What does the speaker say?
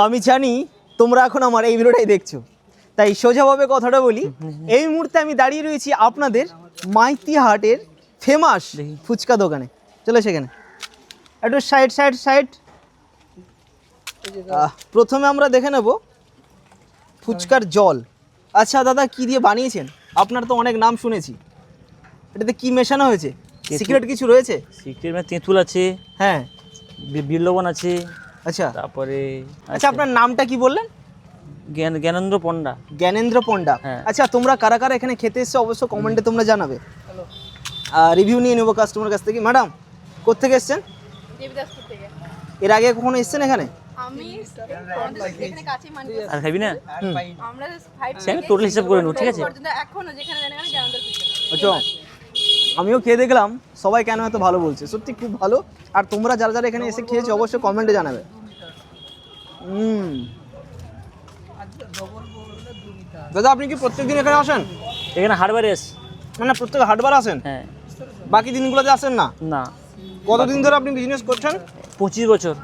আমি জানি তোমরা এখন আমার এই ভিডিওটাই দেখছো, তাই সোজাভাবে কথাটা বলি। এই মুহূর্তে আমি দাঁড়িয়ে রয়েছি আপনাদের মাইতি হাটের ফেমাস ফুচকা দোকানে। চলে সেখানে একটু সাইড। প্রথমে আমরা দেখে নেব ফুচকার জল। আচ্ছা দাদা, কি দিয়ে বানিয়েছেন? আপনার তো অনেক নাম শুনেছি, এটাতে কি মেশানো হয়েছে? সিক্রেট কিছু রয়েছে? সিক্রেট মানে তেঁতুল আছে, হ্যাঁ, বিট লবণ আছে, আচ্ছা তারপরে আচ্ছা আপনার নামটা কি বললেন? জ্ঞানেন্দ্র পণ্ডা। জ্ঞানেন্দ্র পণ্ডা। হ্যাঁ। আচ্ছা, তোমরা কারা কারা এখানে খেতে এসছো অবশ্য কমেন্টে তোমরা জানাবে। রিভিউ নিয়ে নেবো কাস্টমার কাছ থেকে। ম্যাডাম, কোত্থেকে এসছেন? দেবদাসপুর থেকে। এর আগে কখনো এসছেন এখানে? আমি আমাদের এখানে কাছেই মানছি। আর খাবি না? আমরা 5 সে আমি টোটাল হিসাব করে নেবো, ঠিক আছে? পর্যন্ত এখনো যেখানে জানেন আমি জ্ঞানদার কিছু। আচ্ছা, আমিও খেয়ে দেখলাম, সবাই কেন এত ভালো বলছে, সত্যি খুব ভালো। আর তোমরা যারা যারা এখানে এসে খেয়েছো অবশ্যই কমেন্টে জানাবে। দাদা, আপনি কি প্রত্যেকদিন এখানে আসেন? এখানে হাটবারে এস। মানে প্রত্যেক হাটবার আসেন? হ্যাঁ। বাকি দিনগুলোতে আসেন না? না, কতদিন ধরে আপনি বিজনেস করছেন? 25 বছর।